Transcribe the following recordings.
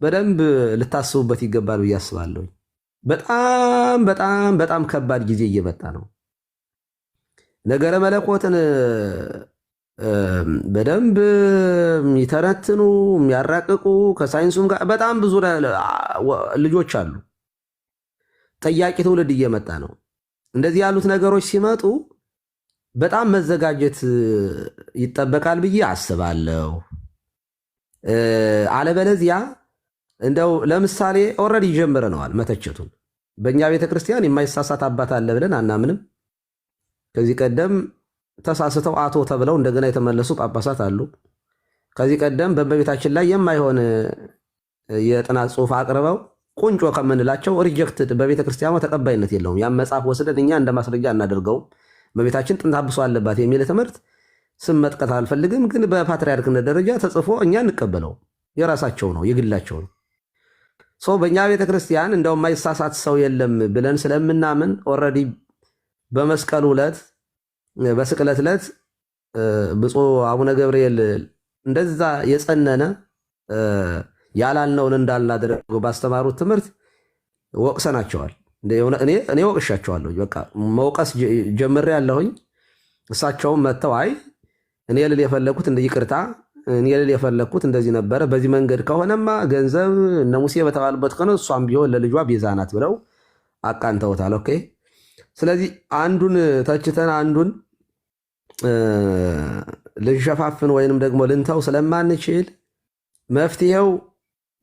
በደንብ ልታስቡበት ይገባል ብዬ አስባለሁ። በጣም በጣም በጣም ከባድ ጊዜ እየመጣ ነው። ነገረ መለኮትን በደንብ የሚተነትኑ የሚያራቅቁ ከሳይንሱም ጋር በጣም ብዙ ልጆች አሉ። ጠያቂ ትውልድ እየመጣ ነው። እንደዚህ ያሉት ነገሮች ሲመጡ በጣም መዘጋጀት ይጠበቃል ብዬ አስባለሁ። አለበለዚያ እንደው ለምሳሌ ኦልሬዲ ጀምረነዋል መተቸቱን። በእኛ ቤተክርስቲያን የማይሳሳት አባት አለ ብለን አናምንም። ከዚህ ቀደም ተሳስተው አቶ ተብለው እንደገና የተመለሱ ጳጳሳት አሉ። ከዚህ ቀደም በእመቤታችን ላይ የማይሆን የጥናት ጽሑፍ አቅርበው ቁንጮ ከምንላቸው ሪጀክትድ በቤተክርስቲያኗ ተቀባይነት የለውም። ያን መጽሐፍ ወስደን እኛ እንደ ማስረጃ እናደርገውም። እመቤታችን ጥንተ አብሶ አለባት የሚል ትምህርት ስም መጥቀት አልፈልግም፣ ግን በፓትርያርክነት ደረጃ ተጽፎ እኛ እንቀበለው። የራሳቸው ነው፣ የግላቸው ነው። በእኛ ቤተክርስቲያን እንደው የማይሳሳት ሰው የለም ብለን ስለምናምን ኦልሬዲ በመስቀሉ ዕለት በስቅለት ዕለት ብፁዕ አቡነ ገብርኤል እንደዛ የጸነነ ያላልነውን እንዳልናደርገው ባስተማሩት ትምህርት ወቅሰናቸዋል። እኔ ወቅሻቸዋለሁ። በቃ መውቀስ ጀምሬ ያለሁኝ። እሳቸውም መጥተው አይ እኔ ልል የፈለግኩት ይቅርታ እኔ ልል የፈለግኩት እንደዚህ ነበረ፣ በዚህ መንገድ ከሆነማ ገንዘብ እነ ሙሴ በተባሉበት ከሆነ እሷም ቢሆን ለልጇ ቤዛ ናት ብለው አቃንተውታል። ኦኬ። ስለዚህ አንዱን ተችተን አንዱን ልንሸፋፍን ወይንም ደግሞ ልንተው ስለማንችል መፍትሄው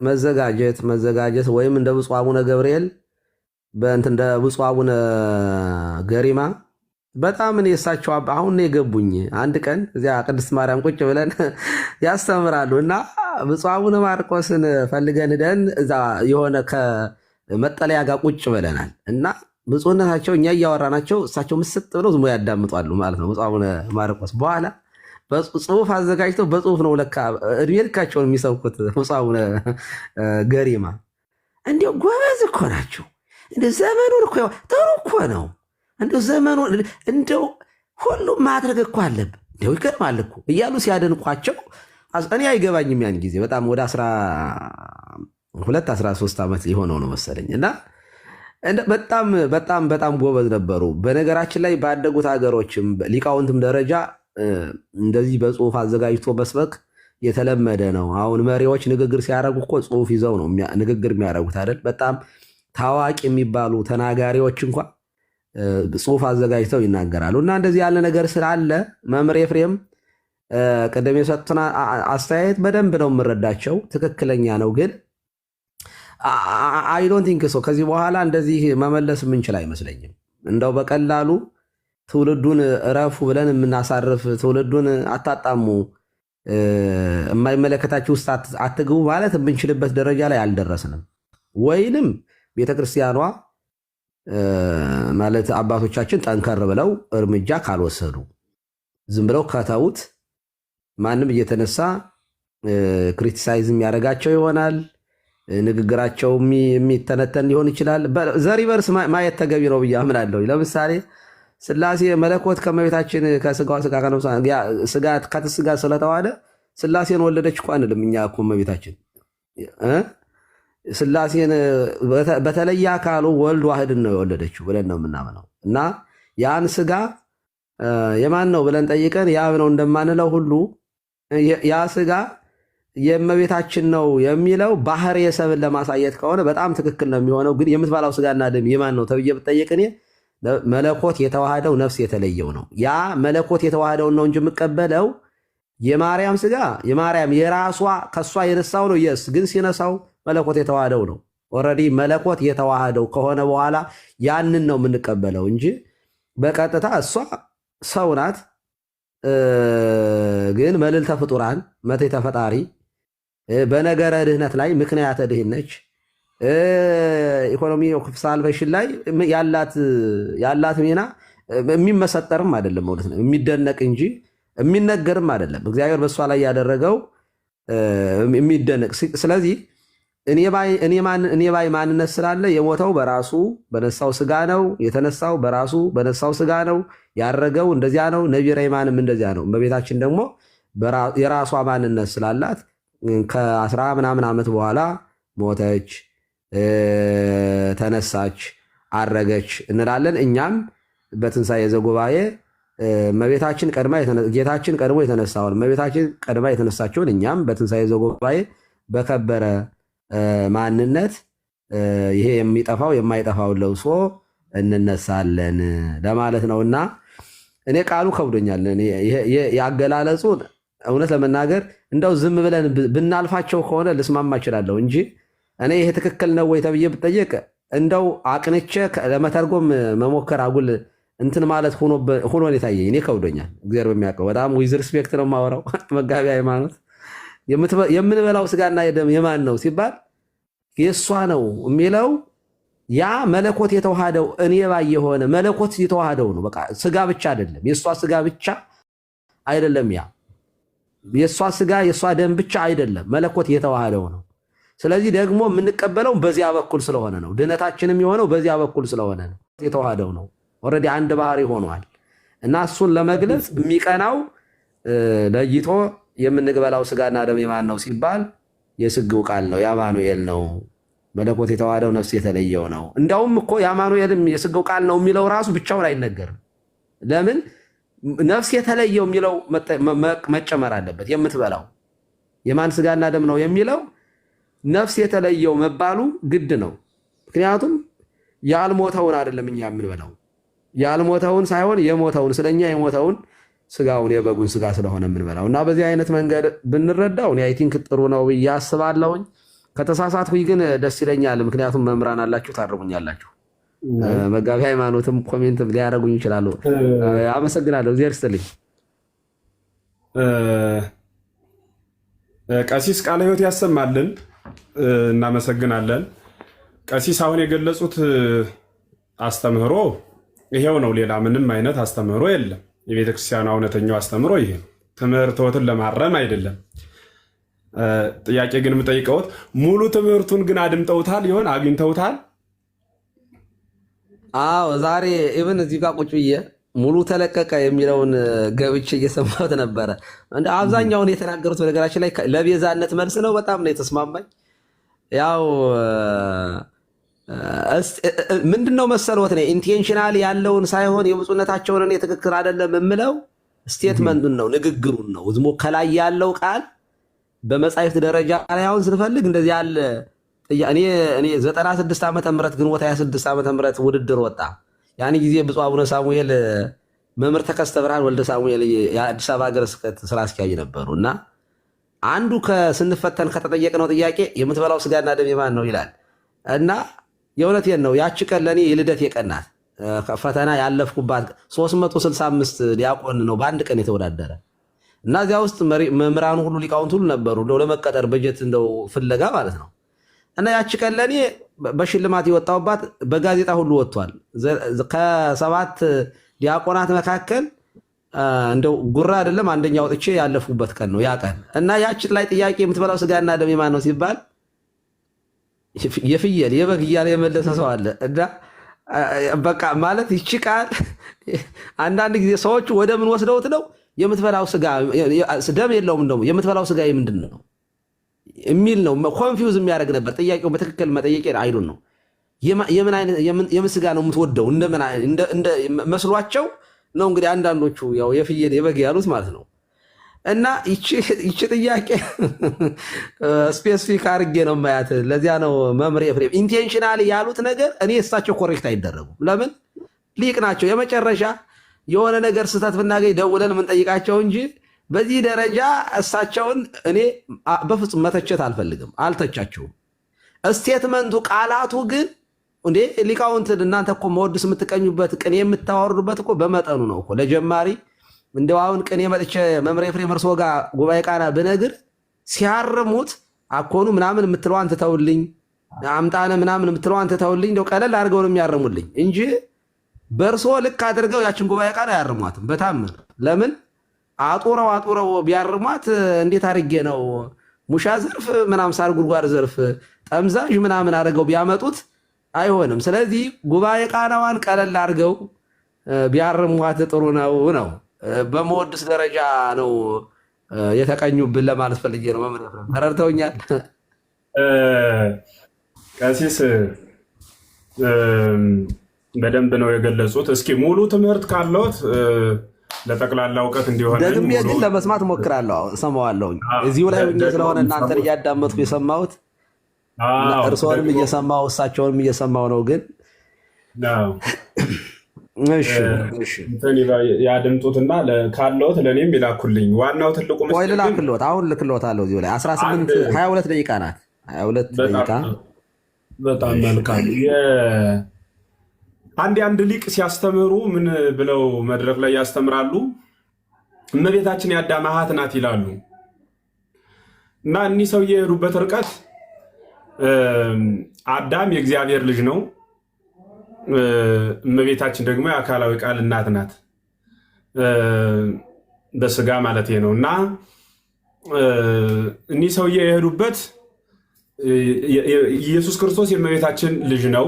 መዘጋጀት ወይም እንደ ብፁዕ አቡነ ገብርኤል እንደ ብፁዕ አቡነ ገሪማ በጣም እኔ እሳቸው አሁን ነው የገቡኝ። አንድ ቀን እዚያ ቅድስት ማርያም ቁጭ ብለን ያስተምራሉ እና ብፁዕ አቡነ ማርቆስን ፈልገን ሄደን እዛ የሆነ ከመጠለያ ጋር ቁጭ ብለናል እና ብፁዕነታቸው እኛ እያወራናቸው እሳቸው ምስጥ ብለው ዝሞ ያዳምጧሉ ማለት ነው። ብፁዕ አቡነ ማርቆስ በኋላ ጽሁፍ አዘጋጅተው በጽሁፍ ነው ለካ እድሜ ልካቸውን የሚሰብኩት። ብፁዕ አቡነ ገሪማ እንዲያው ጎበዝ እኮ ናቸው። እንደ ዘመኑን እኮ ጥሩ እኮ ነው። እንደው ዘመኑ እንደው ሁሉም ማድረግ እኮ አለብን። እንደው ይገርማል እኮ እያሉ ሲያደንቋቸው እኔ አይገባኝም። ያን ጊዜ በጣም ወደ 12 13 ዓመት የሆነው ነው መሰለኝ እና በጣም በጣም በጣም ጎበዝ ነበሩ። በነገራችን ላይ ባደጉት ሀገሮችም ሊቃውንትም ደረጃ እንደዚህ በጽሁፍ አዘጋጅቶ መስበክ የተለመደ ነው። አሁን መሪዎች ንግግር ሲያደርጉ እኮ ጽሁፍ ይዘው ነው ንግግር የሚያደርጉት አይደል? በጣም ታዋቂ የሚባሉ ተናጋሪዎች እንኳ ጽሁፍ አዘጋጅተው ይናገራሉ። እና እንደዚህ ያለ ነገር ስላለ መምህር ኤፍሬም ቀደም የሰጡትን አስተያየት በደንብ ነው የምረዳቸው፣ ትክክለኛ ነው። ግን አይ ዶንት ቲንክ ሶ ከዚህ በኋላ እንደዚህ መመለስ የምንችል አይመስለኝም። እንደው በቀላሉ ትውልዱን እረፉ ብለን የምናሳርፍ ትውልዱን አታጣሙ፣ የማይመለከታችሁ ውስጥ አትግቡ ማለት የምንችልበት ደረጃ ላይ አልደረስንም። ወይንም ቤተክርስቲያኗ ማለት አባቶቻችን ጠንከር ብለው እርምጃ ካልወሰዱ ዝም ብለው ከተውት ማንም እየተነሳ ክሪቲሳይዝ የሚያደርጋቸው ይሆናል። ንግግራቸው የሚተነተን ሊሆን ይችላል። ዘሪቨርስ ማየት ተገቢ ነው ብዬ አምናለሁ። ለምሳሌ ስላሴ መለኮት ከመቤታችን ከስጋዋ ስጋ ስጋ ከትስጋ ስለተዋሃደ ስላሴን ወለደች እኮ አንልም እኛ እኮ መቤታችን ስላሴን በተለየ አካሉ ወልድ ዋህድን ነው የወለደችው ብለን ነው የምናምነው። እና ያን ስጋ የማን ነው ብለን ጠይቀን ያብ ነው እንደማንለው ሁሉ ያ ስጋ የእመቤታችን ነው የሚለው ባህር የሰብን ለማሳየት ከሆነ በጣም ትክክል ነው የሚሆነው። ግን የምትባላው ስጋና ደም የማን ነው ተብዬ ብጠየቅ እኔ መለኮት የተዋሃደው ነፍስ የተለየው ነው። ያ መለኮት የተዋሃደውን ነው እንጂ የምቀበለው የማርያም ስጋ የማርያም የራሷ ከሷ የነሳው ነው። የስ ግን ሲነሳው መለኮት የተዋሃደው ነው። ኦልሬዲ መለኮት የተዋሃደው ከሆነ በኋላ ያንን ነው የምንቀበለው እንጂ በቀጥታ እሷ ሰው ናት፣ ግን መልዕልተ ፍጡራን መትሕተ ፈጣሪ በነገረ ድህነት ላይ ምክንያተ ድህነች ኢኮኖሚ ሳልቬሽን ላይ ያላት ሚና የሚመሰጠርም አይደለም ማለት ነው፣ የሚደነቅ እንጂ የሚነገርም አይደለም። እግዚአብሔር በእሷ ላይ ያደረገው የሚደነቅ። ስለዚህ እኔ ባይ ማንነት ስላለ የሞተው በራሱ በነሳው ስጋ ነው፣ የተነሳው በራሱ በነሳው ስጋ ነው፣ ያረገው እንደዚያ ነው። ነቢረ ይማንም እንደዚያ ነው። እመቤታችን ደግሞ የራሷ ማንነት ስላላት ከ10 ምናምን ዓመት በኋላ ሞተች፣ ተነሳች፣ አረገች እንላለን። እኛም በትንሣኤ ዘጉባኤ እመቤታችን ቀድማ ጌታችን ቀድሞ የተነሳውን እመቤታችን ቀድማ የተነሳችውን እኛም በትንሣኤ ዘጉባኤ በከበረ ማንነት ይሄ የሚጠፋው የማይጠፋውን ለብሶ እንነሳለን ለማለት ነውና እኔ ቃሉ ከብዶኛል። ያገላለጹ እውነት ለመናገር እንደው ዝም ብለን ብናልፋቸው ከሆነ ልስማማ እችላለሁ እንጂ እኔ ይሄ ትክክል ነው ወይ ተብዬ ብጠየቅ እንደው አቅንቼ ለመተርጎም መሞከር አጉል እንትን ማለት ሆኖ የታየኝ እኔ ከብዶኛል። እግዚአብሔር በሚያውቀው በጣም ዊዝ ሪስፔክት ነው የማወራው። መጋቢ ሃይማኖት የምንበላው ስጋና የደም የማን ነው ሲባል የእሷ ነው የሚለው ያ መለኮት የተዋሃደው እኔ ባይ የሆነ መለኮት የተዋሃደው ነው። በቃ ስጋ ብቻ አይደለም፣ የእሷ ስጋ ብቻ አይደለም። ያ የእሷ ስጋ የእሷ ደም ብቻ አይደለም፣ መለኮት የተዋሃደው ነው። ስለዚህ ደግሞ የምንቀበለው በዚያ በኩል ስለሆነ ነው። ድነታችንም የሆነው በዚያ በኩል ስለሆነ ነው። የተዋሃደው ነው። ኦልሬዲ አንድ ባህሪ ሆኗል እና እሱን ለመግለጽ የሚቀናው ለይቶ የምንበላው ስጋና ደም የማን ነው ሲባል የስግው ቃል ነው፣ የአማኑኤል ነው። መለኮት የተዋሃደው ነፍስ የተለየው ነው። እንዳውም እኮ የአማኑኤልም የስግው ቃል ነው የሚለው ራሱ ብቻውን አይነገርም። ለምን? ነፍስ የተለየው የሚለው መጨመር አለበት። የምትበላው የማን ስጋና ደም ነው የሚለው ነፍስ የተለየው መባሉ ግድ ነው። ምክንያቱም ያልሞተውን አይደለም እኛ የምንበላው፣ ያልሞተውን ሳይሆን የሞተውን ስለኛ የሞተውን ስጋውን የበጉን ስጋ ስለሆነ የምንበላው እና በዚህ አይነት መንገድ ብንረዳው እኔ አይ ቲንክ ጥሩ ነው ብዬ አስባለሁኝ። ከተሳሳትኩኝ ግን ደስ ይለኛል። ምክንያቱም መምህራን አላችሁ፣ ታርሙኛላችሁ። መጋቢ ሃይማኖትም ኮሜንትም ሊያደርጉኝ ይችላሉ። አመሰግናለሁ። እግዚአብሔር ይስጥልኝ። ቀሲስ ቃለ ሕይወት ያሰማልን። እናመሰግናለን። ቀሲስ አሁን የገለጹት አስተምህሮ ይሄው ነው። ሌላ ምንም አይነት አስተምህሮ የለም። የቤተክርስቲያኑ እውነተኛው አስተምህሮ ይሄ ነው። ትምህርቶትን ለማረም አይደለም። ጥያቄ ግን የምጠይቀውት ሙሉ ትምህርቱን ግን አድምጠውታል ይሆን? አግኝተውታል? አዎ፣ ዛሬ ኢቭን እዚህ ጋር ቁጭ ብዬ ሙሉ ተለቀቀ የሚለውን ገብቼ እየሰማሁት ነበረ። አብዛኛውን የተናገሩት በነገራችን ላይ ለቤዛነት መልስ ነው። በጣም ነው የተስማማኝ። ያው ምንድነው መሰልወት ነው ኢንቴንሽናል ያለውን ሳይሆን የብፁዕነታቸውን እኔ ትክክል አይደለም የምለው ስቴትመንቱን ነው፣ ንግግሩን ነው። ዝሞ ከላይ ያለው ቃል በመጻሕፍት ደረጃ ላይ አሁን ስንፈልግ እንደዚህ ያለ እኔ 96 ዓመተ ምህረት ግንቦት 26 ዓመተ ምህረት ውድድር ወጣ። ያን ጊዜ ብፁዕ አቡነ ሳሙኤል መምህር ተከስተ ብርሃን ወልደ ሳሙኤል የአዲስ አበባ ሀገረ ስብከት ስራ አስኪያጅ ነበሩ እና አንዱ ስንፈተን ከተጠየቅነው ጥያቄ የምትበላው ስጋና ደም የማን ነው ይላል እና የእውነቴን ነው። ያቺ ቀን ለእኔ የልደት የቀናት ፈተና ያለፍኩባት 365 ዲያቆን ነው በአንድ ቀን የተወዳደረ እና እዚያ ውስጥ መምህራኑ ሁሉ ሊቃውንት ሁሉ ነበሩ፣ እንደው ለመቀጠር በጀት እንደው ፍለጋ ማለት ነው። እና ያቺ ቀን ለእኔ በሽልማት የወጣሁባት በጋዜጣ ሁሉ ወጥቷል። ከ7 ዲያቆናት መካከል እንደው ጉራ አይደለም አንደኛ ወጥቼ ያለፉበት ቀን ነው ያ ቀን። እና ያቺ ላይ ጥያቄ የምትበላው ስጋና ደም የማን ነው ሲባል የፍየል የበግ እያለ የመለሰ ሰው አለ። እና በቃ ማለት ይቺ ቃል አንዳንድ ጊዜ ሰዎች ወደ ምን ወስደውት ነው የምትበላው ስጋ ደም የለውም ደግሞ የምትበላው ስጋ ምንድን ነው የሚል ነው ኮንፊውዝ የሚያደርግ ነበር። ጥያቄው በትክክል መጠየቅ አይሉን ነው የምን ስጋ ነው የምትወደው እንደ መስሏቸው ነው እንግዲህ አንዳንዶቹ ያው የፍየል የበግ ያሉት ማለት ነው። እና ይቺ ጥያቄ ስፔሲፊክ አድርጌ ነው ማያት። ለዚያ ነው መምህር ኤፍሬም ኢንቴንሽናሊ ያሉት ነገር እኔ እሳቸው ኮሬክት አይደረጉም። ለምን ሊቅ ናቸው። የመጨረሻ የሆነ ነገር ስህተት ብናገኝ ደውለን የምንጠይቃቸው እንጂ በዚህ ደረጃ እሳቸውን እኔ በፍጹም መተቸት አልፈልግም። አልተቻቸውም። ስቴትመንቱ ቃላቱ ግን እንዴ ሊቃውንት እናንተ እኮ መወድስ የምትቀኙበት ቅኔ የምታወርዱበት እኮ በመጠኑ ነው እኮ ለጀማሪ እንደው አሁን ቅኔ መጥቼ መምህር ኤፍሬም እርሶ ጋር ጉባኤ ቃና ብነግር ሲያርሙት አኮኑ ምናምን የምትለዋን ትተውልኝ፣ አምጣነ ምናምን የምትለዋን ትተውልኝ እንደው ቀለል አድርገው ነው የሚያርሙልኝ እንጂ በእርሶ ልክ አድርገው ያችን ጉባኤ ቃና አያርሟትም በታምር። ለምን አጡረው ቢያርሟት እንዴት አድርጌ ነው ሙሻ ዘርፍ ምናምን ሳር ጉድጓድ ዘርፍ ጠምዛዥ ምናምን አድርገው ቢያመጡት አይሆንም። ስለዚህ ጉባኤ ቃናዋን ቀለል አድርገው ቢያርሟት ጥሩ ነው። በመወድስ ደረጃ ነው የተቀኙብን ለማለት ፈልጌ ነው። መምህር ተረድተውኛል? ቀሲስ በደንብ ነው የገለጹት። እስኪ ሙሉ ትምህርት ካለዎት ለጠቅላላ እውቀት እንዲሆን ደግሜ ግን ለመስማት ሞክራለሁ፣ እሰማዋለሁ። እዚሁ ላይ ሆኜ ስለሆነ እናንተን እያዳመጥኩ የሰማሁት እርስዎንም እየሰማሁ እሳቸውንም እየሰማሁ ነው። ግን ያድምጡትና ካለዎት ለእኔም ይላኩልኝ። ዋናው ትልቁ ቆይ ልላክልዎት፣ አሁን ልክልዎታለሁ። እዚሁ ላይ 22 ደቂቃ ናት። 22 ደቂቃ። በጣም መልካም። አንድ ሊቅ ሲያስተምሩ ምን ብለው መድረክ ላይ ያስተምራሉ? እመቤታችን የአዳም አሃት ናት ይላሉ። እና እኒህ ሰውዬ የሄዱበት ርቀት አዳም የእግዚአብሔር ልጅ ነው፣ እመቤታችን ደግሞ የአካላዊ ቃል እናት ናት፣ በስጋ ማለት ነው። እና እኒህ ሰውዬ የሄዱበት ኢየሱስ ክርስቶስ የእመቤታችን ልጅ ነው፣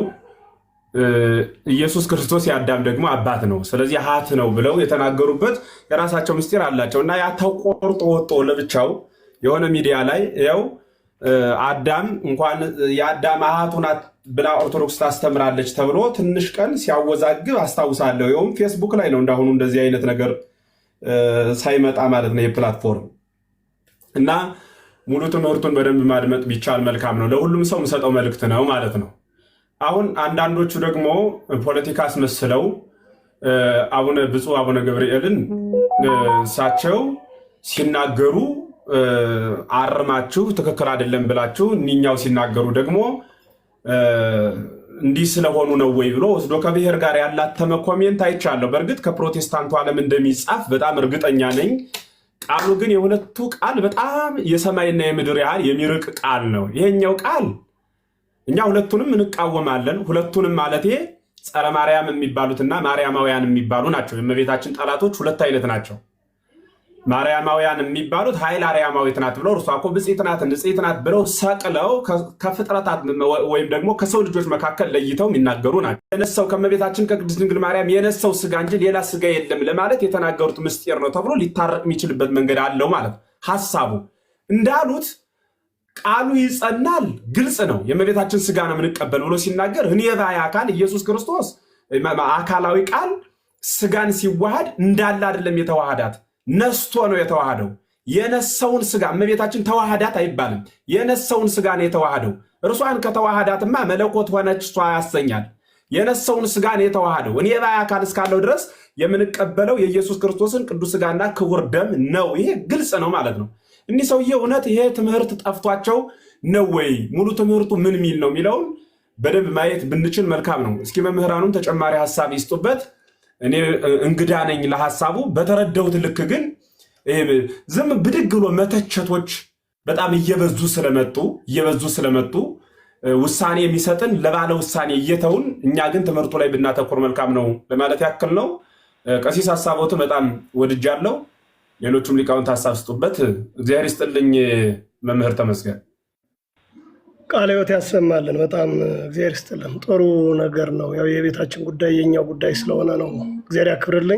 ኢየሱስ ክርስቶስ የአዳም ደግሞ አባት ነው፣ ስለዚህ አሃት ነው ብለው የተናገሩበት የራሳቸው ምስጢር አላቸው። እና ያ ተቆርጦ ወጦ ለብቻው የሆነ ሚዲያ ላይ ያው አዳም እንኳን የአዳም አሃቱ ናት ብላ ኦርቶዶክስ ታስተምራለች ተብሎ ትንሽ ቀን ሲያወዛግብ አስታውሳለሁ። ይኸውም ፌስቡክ ላይ ነው፣ እንዳሁኑ እንደዚህ አይነት ነገር ሳይመጣ ማለት ነው የፕላትፎርም። እና ሙሉ ትምህርቱን በደንብ ማድመጥ ቢቻል መልካም ነው። ለሁሉም ሰው የምሰጠው መልእክት ነው ማለት ነው። አሁን አንዳንዶቹ ደግሞ ፖለቲካ አስመስለው ብፁዕ አቡነ ገብርኤልን እሳቸው ሲናገሩ አርማችሁ ትክክል አይደለም ብላችሁ እኒኛው ሲናገሩ ደግሞ እንዲህ ስለሆኑ ነው ወይ ብሎ ወስዶ ከብሔር ጋር ያላተመ ኮሜንት አይቻለሁ። በእርግጥ ከፕሮቴስታንቱ ዓለም እንደሚጻፍ በጣም እርግጠኛ ነኝ። ቃሉ ግን የሁለቱ ቃል በጣም የሰማይና የምድር ያህል የሚርቅ ቃል ነው። ይሄኛው ቃል እኛ ሁለቱንም እንቃወማለን። ሁለቱንም ማለቴ ጸረ ማርያም የሚባሉትና ማርያማውያን የሚባሉ ናቸው። የእመቤታችን ጠላቶች ሁለት አይነት ናቸው። ማርያማውያን የሚባሉት ኃይል አርያማዊት ናት ብለው እርሷ እኮ ብፅዕት ናት ንጽሕት ናት ብለው ሰቅለው ከፍጥረታት ወይም ደግሞ ከሰው ልጆች መካከል ለይተው የሚናገሩ ናቸው። የነሳው ከእመቤታችን ከቅድስት ድንግል ማርያም የነሳው ስጋ እንጂ ሌላ ስጋ የለም ለማለት የተናገሩት ምስጢር ነው ተብሎ ሊታረቅ የሚችልበት መንገድ አለው ማለት ሀሳቡ እንዳሉት ቃሉ ይጸናል፣ ግልጽ ነው። የእመቤታችን ስጋ ነው የምንቀበል ብሎ ሲናገር እኔ ባይ አካል ኢየሱስ ክርስቶስ አካላዊ ቃል ስጋን ሲዋሃድ እንዳለ አይደለም የተዋሃዳት፣ ነስቶ ነው የተዋሃደው። የነሰውን ስጋ እመቤታችን ተዋሃዳት አይባልም፣ የነሰውን ስጋ ነው የተዋሃደው። እርሷን ከተዋሃዳትማ መለኮት ሆነች እሷ ያሰኛል። የነሰውን ስጋ ነው የተዋሃደው። እኔ ባይ አካል እስካለው ድረስ የምንቀበለው የኢየሱስ ክርስቶስን ቅዱስ ስጋና ክቡር ደም ነው። ይሄ ግልጽ ነው ማለት ነው። እኒህ ሰውዬ እውነት ይሄ ትምህርት ጠፍቷቸው ነው ወይ? ሙሉ ትምህርቱ ምን ሚል ነው የሚለውን በደንብ ማየት ብንችል መልካም ነው። እስኪ መምህራኑም ተጨማሪ ሀሳብ ይስጡበት። እኔ እንግዳ ነኝ ለሀሳቡ። በተረዳሁት ልክ ግን ዝም ብድግ ብሎ መተቸቶች በጣም እየበዙ ስለመጡ ውሳኔ የሚሰጥን ለባለ ውሳኔ እየተውን እኛ ግን ትምህርቱ ላይ ብናተኩር መልካም ነው ለማለት ያክል ነው። ቀሲስ ሀሳቦትን በጣም ወድጃለሁ። ሌሎቹም ሊቃውንት ሀሳብ ስጡበት። እግዚአብሔር ይስጥልኝ። መምህር ተመስገን ቃለ ሕይወት ያሰማልን። በጣም እግዚአብሔር ይስጥልን። ጥሩ ነገር ነው። ያው የቤታችን ጉዳይ የኛው ጉዳይ ስለሆነ ነው። እግዚአብሔር ያክብርልኝ።